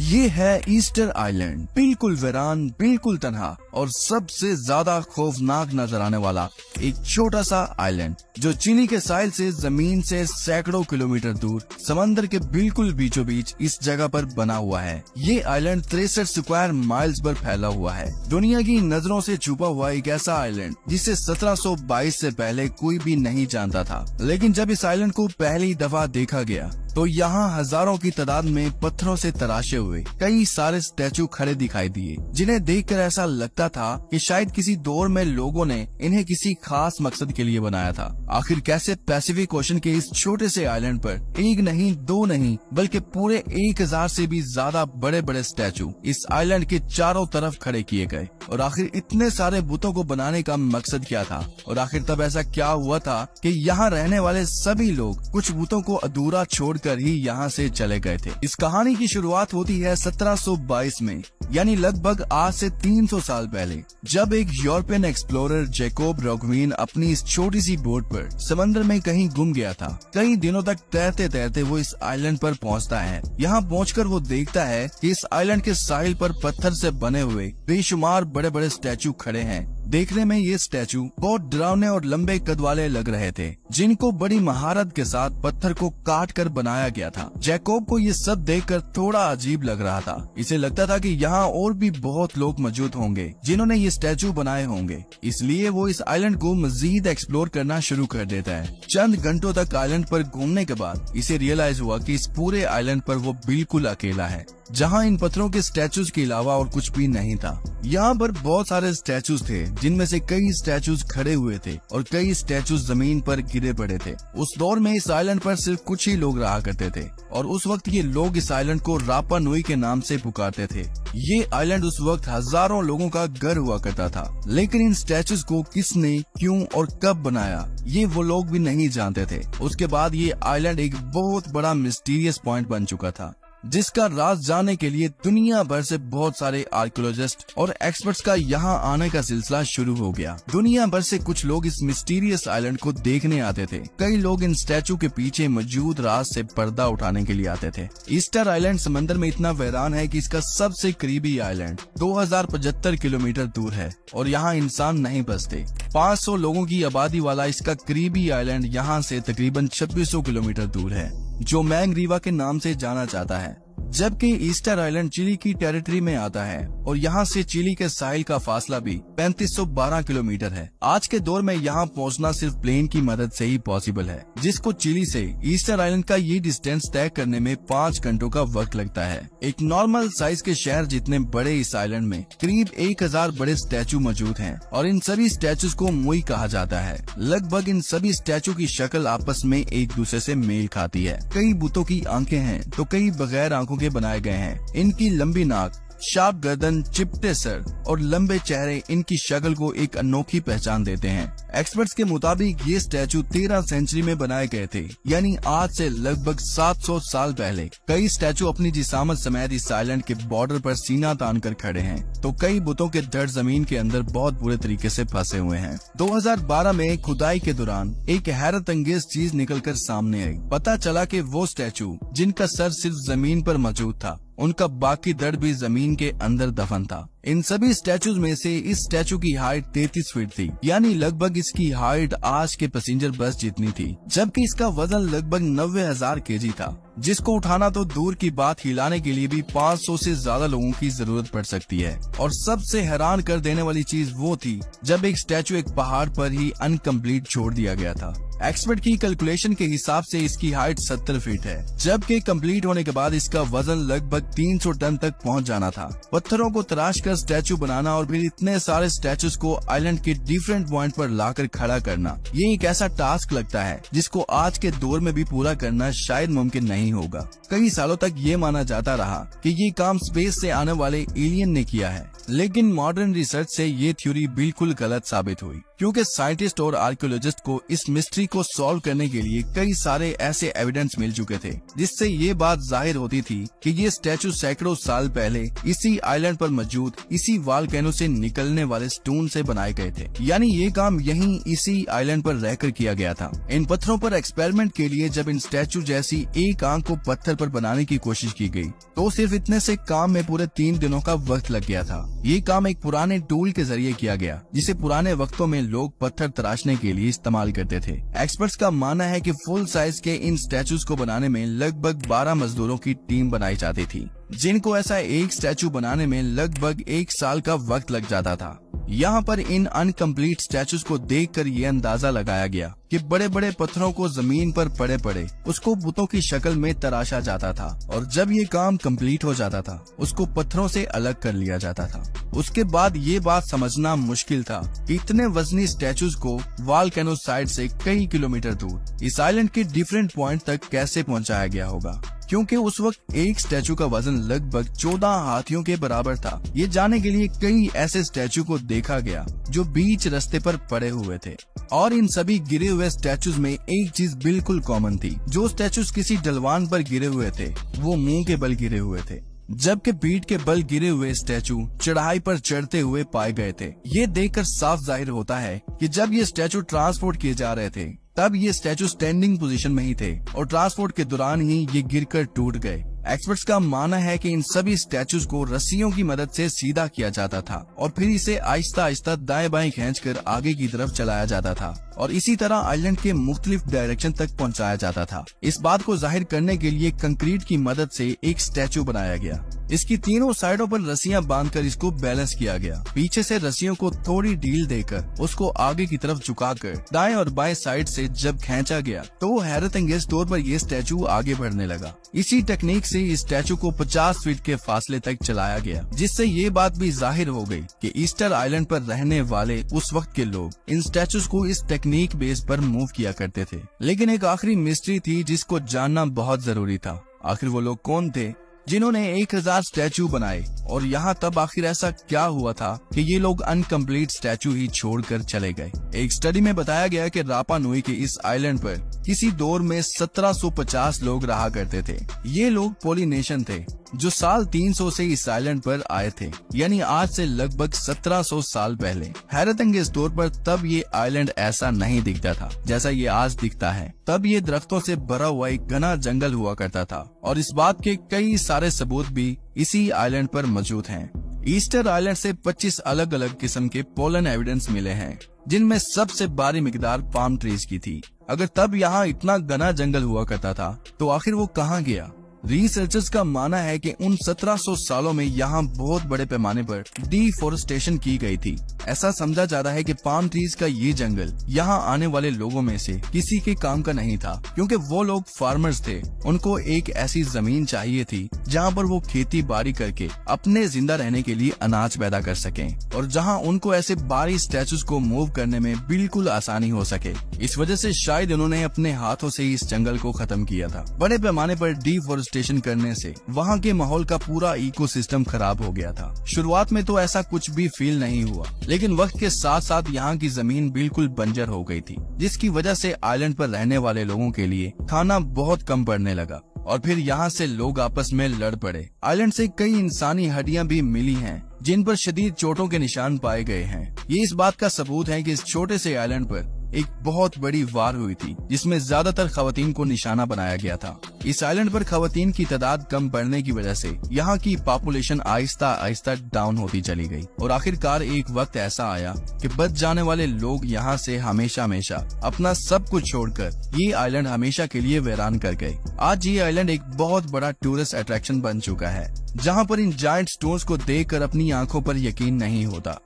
ये है Easter island, बिल्कुल वीरान, बिल्कुल तन्हा और सबसे ज्यादा खौफनाक नजर आने वाला एक छोटा सा आइलैंड जो चिली के साहिल से जमीन से सैकड़ों किलोमीटर दूर समंदर के बिल्कुल बीचों बीच इस जगह पर बना हुआ है। ये आइलैंड 63 स्क्वायर माइल्स पर फैला हुआ है। दुनिया की नजरों से छुपा हुआ एक ऐसा आइलैंड जिसे 1722 से पहले कोई भी नहीं जानता था। लेकिन जब इस आइलैंड को पहली दफा देखा गया तो यहाँ हजारों की तादाद में पत्थरों से तराशे हुए कई सारे स्टैचू खड़े दिखाई दिए, जिन्हें देखकर ऐसा लगता था कि शायद किसी दौर में लोगों ने इन्हें किसी खास मकसद के लिए बनाया था। आखिर कैसे पैसिफिक ओशन के इस छोटे से आइलैंड पर एक नहीं, दो नहीं, बल्कि पूरे 1000 से भी ज्यादा बड़े बड़े स्टैचू इस आइलैंड के चारों तरफ खड़े किए गए। और आखिर इतने सारे बुतों को बनाने का मकसद क्या था, और आखिर तब ऐसा क्या हुआ था कि यहाँ रहने वाले सभी लोग कुछ बुतों को अधूरा छोड़कर ही यहाँ से चले गए थे। इस कहानी की शुरुआत होती है 1722 में, यानी लगभग आज से 300 साल पहले, जब एक यूरोपियन एक्सप्लोरर जैकोब रॉकवीन अपनी इस छोटी सी बोट पर समंदर में कहीं गुम गया था। कई दिनों तक तैरते तैरते वो इस आइलैंड पर पहुंचता है। यहाँ पहुंचकर वो देखता है कि इस आइलैंड के साहिल पर पत्थर से बने हुए बेशुमार बड़े बड़े स्टैचू खड़े हैं। देखने में ये स्टैचू बहुत डरावने और लंबे कद वाले लग रहे थे, जिनको बड़ी महारत के साथ पत्थर को काट कर बनाया गया था। जैकोब को ये सब देखकर थोड़ा अजीब लग रहा था। इसे लगता था कि यहाँ और भी बहुत लोग मौजूद होंगे जिन्होंने ये स्टैचू बनाए होंगे, इसलिए वो इस आइलैंड को मजीद एक्सप्लोर करना शुरू कर देता है। चंद घंटों तक आइलैंड पर घूमने के बाद इसे रियलाइज हुआ कि इस पूरे आइलैंड पर वो बिल्कुल अकेला है, जहाँ इन पत्थरों के स्टैचूज के अलावा और कुछ भी नहीं था। यहाँ पर बहुत सारे स्टैचूज थे, जिनमें से कई स्टैचूज खड़े हुए थे और कई स्टैचूज जमीन पर गिरे पड़े थे। उस दौर में इस आइलैंड पर सिर्फ कुछ ही लोग रहा करते थे और उस वक्त ये लोग इस आइलैंड को रापा नुई के नाम से पुकारते थे। ये आइलैंड उस वक्त हजारों लोगों का घर हुआ करता था, लेकिन इन स्टैचूज को किसने, क्यों और कब बनाया, ये वो लोग भी नहीं जानते थे। उसके बाद ये आइलैंड एक बहुत बड़ा मिस्टीरियस पॉइंट बन चुका था, जिसका राज जानने के लिए दुनिया भर से बहुत सारे आर्कियोलॉजिस्ट और एक्सपर्ट्स का यहाँ आने का सिलसिला शुरू हो गया। दुनिया भर से कुछ लोग इस मिस्टीरियस आइलैंड को देखने आते थे। कई लोग इन स्टैचू के पीछे मौजूद राज से पर्दा उठाने के लिए आते थे। ईस्टर आइलैंड समंदर में इतना वीरान है कि इसका सबसे करीबी आइलैंड 2075 किलोमीटर दूर है और यहाँ इंसान नहीं बसते। 500 लोगों की आबादी वाला इसका करीबी आइलैंड यहाँ से तकरीबन 2600 किलोमीटर दूर है, जो मैंगरीवा के नाम से जाना जाता है। जबकि ईस्टर आइलैंड चिली की टेरिटरी में आता है और यहाँ से चिली के साहिल का फासला भी 3512 किलोमीटर है। आज के दौर में यहाँ पहुँचना सिर्फ प्लेन की मदद से ही पॉसिबल है, जिसको चिली से ईस्टर आइलैंड का ये डिस्टेंस तय करने में 5 घंटों का वक्त लगता है। एक नॉर्मल साइज के शहर जितने बड़े इस आइलैंड में करीब 1000 बड़े स्टैचू मौजूद हैं और इन सभी स्टैचूज को मुई कहा जाता है। लगभग इन सभी स्टैचू की शक्ल आपस में एक दूसरे से मेल खाती है। कई बुतों की आंखें हैं तो कई बगैर आंखों के बनाए गए हैं। इनकी लंबी नाक, शार्प गर्दन, चिपटे सर और लंबे चेहरे इनकी शक्ल को एक अनोखी पहचान देते हैं। एक्सपर्ट्स के मुताबिक ये स्टैचू 13 सेंचुरी में बनाए गए थे, यानी आज से लगभग 700 साल पहले। कई स्टैचू अपनी जिसामत समेत इस आइलैंड के बॉर्डर पर सीना तान कर खड़े हैं, तो कई बुतों के धड़ जमीन के अंदर बहुत बुरे तरीके से फंसे हुए हैं। 2012 में खुदाई के दौरान एक हैरत अंगेज चीज निकल कर सामने आई। पता चला कि वो स्टैचू जिनका सर सिर्फ जमीन पर मौजूद था, उनका बाकी धड़ भी जमीन के अंदर दफन था। इन सभी स्टैचूज में से इस स्टैचू की हाइट 33 फीट थी, यानी लगभग इसकी हाइट आज के पैसेंजर बस जितनी थी, जबकि इसका वजन लगभग 90,000 केजी था, जिसको उठाना तो दूर की बात, हिलाने के लिए भी 500 से ज्यादा लोगों की जरूरत पड़ सकती है। और सबसे हैरान कर देने वाली चीज वो थी जब एक स्टैचू एक पहाड़ पर ही अनकम्प्लीट छोड़ दिया गया था। एक्सपर्ट की कैलकुलेशन के हिसाब से इसकी हाइट 70 फीट है, जबकि कंप्लीट होने के बाद इसका वजन लगभग 300 टन तक पहुंच जाना था। पत्थरों को तराश कर स्टैचू बनाना और फिर इतने सारे स्टैचूज को आइलैंड के डिफरेंट पॉइंट पर लाकर खड़ा करना, ये एक ऐसा टास्क लगता है जिसको आज के दौर में भी पूरा करना शायद मुमकिन नहीं होगा। कई सालों तक ये माना जाता रहा कि ये काम स्पेस से आने वाले एलियन ने किया है, लेकिन मॉडर्न रिसर्च से ये थ्योरी बिल्कुल गलत साबित हुई। क्योंकि साइंटिस्ट और आर्कियोलॉजिस्ट को इस मिस्ट्री को सॉल्व करने के लिए कई सारे ऐसे एविडेंस मिल चुके थे, जिससे ये बात जाहिर होती थी कि ये स्टैचू सैकड़ों साल पहले इसी आइलैंड पर मौजूद इसी वॉल्केनो से निकलने वाले स्टोन से बनाए गए थे। यानी ये काम यहीं इसी आइलैंड पर रहकर किया गया था। इन पत्थरों पर एक्सपेरिमेंट के लिए जब इन स्टैचू जैसी एक आंख को पत्थर पर बनाने की कोशिश की गई, तो सिर्फ इतने से काम में पूरे 3 दिनों का वक्त लग गया था। ये काम एक पुराने टूल के जरिए किया गया, जिसे पुराने वक्तों में लोग पत्थर तराशने के लिए इस्तेमाल करते थे। एक्सपर्ट्स का मानना है कि फुल साइज के इन स्टैचूज को बनाने में लगभग 12 मजदूरों की टीम बनाई जाती थी, जिनको ऐसा एक स्टैचू बनाने में लगभग 1 साल का वक्त लग जाता था। यहाँ पर इन अनकम्प्लीट स्टैचूज को देखकर ये अंदाजा लगाया गया कि बड़े बड़े पत्थरों को जमीन पर पड़े पड़े उसको बुतों की शक्ल में तराशा जाता था, और जब ये काम कंप्लीट हो जाता था उसको पत्थरों से अलग कर लिया जाता था। उसके बाद ये बात समझना मुश्किल था कि इतने वजनी स्टैचूज को वॉल्केनो साइड से कई किलोमीटर दूर इस आइलैंड के डिफरेंट पॉइंट तक कैसे पहुँचाया गया होगा, क्योंकि उस वक्त एक स्टैचू का वजन लगभग 14 हाथियों के बराबर था। ये जानने के लिए कई ऐसे स्टैचू को देखा गया जो बीच रास्ते पर पड़े हुए थे, और इन सभी गिरे हुए स्टैचूज में एक चीज बिल्कुल कॉमन थी। जो स्टैचूज किसी ढलवान पर गिरे हुए थे वो मुंह के बल गिरे हुए थे, जबकि पीठ के बल गिरे हुए स्टैचू चढ़ाई पर चढ़ते हुए पाए गए थे। ये देखकर साफ जाहिर होता है कि जब ये स्टैचू ट्रांसपोर्ट किए जा रहे थे तब ये स्टैचू स्टैंडिंग पोजीशन में ही थे, और ट्रांसपोर्ट के दौरान ही ये गिरकर टूट गए। एक्सपर्ट्स का मानना है कि इन सभी स्टैचूज को रस्सियों की मदद से सीधा किया जाता था और फिर इसे आहिस्ता आहिस्ता दाएं बाएं खींचकर आगे की तरफ चलाया जाता था, और इसी तरह आइलैंड के मुख्तलिफ डायरेक्शन तक पहुंचाया जाता था। इस बात को जाहिर करने के लिए कंक्रीट की मदद से एक स्टैचू बनाया गया। इसकी तीनों साइडों पर रस्सियां बांधकर इसको बैलेंस किया गया। पीछे से रस्सियों को थोड़ी ढील देकर उसको आगे की तरफ झुकाकर दाएं और बाएं साइड से जब खींचा गया तो हैरत अंगेज तौर पर यह स्टैचू आगे बढ़ने लगा। इसी टेक्निक से इस स्टैचू को 50 फीट के फासले तक चलाया गया, जिससे ये बात भी जाहिर हो गई कि ईस्टर आइलैंड पर रहने वाले उस वक्त के लोग इन स्टैचूज को इस टेक्निक बेस पर मूव किया करते थे। लेकिन एक आखिरी मिस्ट्री थी जिसको जानना बहुत जरूरी था। आखिर वो लोग कौन थे जिन्होंने 1000 स्टैचू बनाए, और यहाँ तब आखिर ऐसा क्या हुआ था कि ये लोग अनकम्प्लीट स्टैचू ही छोड़कर चले गए। एक स्टडी में बताया गया कि रापा नुई के इस आइलैंड पर किसी दौर में 1750 लोग रहा करते थे। ये लोग पोलिनेशियन थे जो साल 300 से इस आइलैंड पर आए थे, यानी आज से लगभग 1700 साल पहले। हैरत अंगेज तौर पर तब ये आइलैंड ऐसा नहीं दिखता था जैसा ये आज दिखता है। तब ये दरख्तों से भरा हुआ एक घना जंगल हुआ करता था, और इस बात के कई सारे सबूत भी इसी आइलैंड पर मौजूद हैं। ईस्टर आइलैंड से 25 अलग अलग किस्म के पोलन एविडेंस मिले हैं, जिनमें सबसे भारी मिकदार पाम ट्रीज की थी। अगर तब यहाँ इतना घना जंगल हुआ करता था तो आखिर वो कहाँ गया? रिसर्चर्स का मानना है कि उन 1700 सालों में यहाँ बहुत बड़े पैमाने पर डिफोरेस्टेशन की गई थी। ऐसा समझा जा रहा है कि पाम ट्रीज का ये जंगल यहाँ आने वाले लोगों में से किसी के काम का नहीं था, क्योंकि वो लोग फार्मर्स थे। उनको एक ऐसी जमीन चाहिए थी जहाँ पर वो खेती बाड़ी करके अपने जिंदा रहने के लिए अनाज पैदा कर सकें, और जहाँ उनको ऐसे भारी स्टैचूज को मूव करने में बिल्कुल आसानी हो सके। इस वजह से शायद उन्होंने अपने हाथों से इस जंगल को खत्म किया था। बड़े पैमाने पर डिफोरेस्टेशन करने से वहाँ के माहौल का पूरा इकोसिस्टम खराब हो गया था। शुरुआत में तो ऐसा कुछ भी फील नहीं हुआ, लेकिन वक्त के साथ साथ यहाँ की जमीन बिल्कुल बंजर हो गई थी, जिसकी वजह से आइलैंड पर रहने वाले लोगों के लिए खाना बहुत कम पड़ने लगा, और फिर यहाँ से लोग आपस में लड़ पड़े। आइलैंड से कई इंसानी हड्डियां भी मिली हैं, जिन पर शदीद चोटों के निशान पाए गए हैं। ये इस बात का सबूत है कि इस छोटे से आइलैंड पर एक बहुत बड़ी वार हुई थी, जिसमें ज्यादातर खवातीन को निशाना बनाया गया था। इस आइलैंड पर खवातीन की तादाद कम बढ़ने की वजह से यहाँ की पॉपुलेशन आहिस्ता आहिस्ता डाउन होती चली गई, और आखिरकार एक वक्त ऐसा आया कि बच जाने वाले लोग यहाँ से हमेशा हमेशा अपना सब कुछ छोड़कर ये आइलैंड हमेशा के लिए वीरान कर गए। आज ये आइलैंड एक बहुत बड़ा टूरिस्ट अट्रैक्शन बन चुका है, जहाँ पर इन जायंट स्टोन्स को देखकर अपनी आंखों पर यकीन नहीं होता।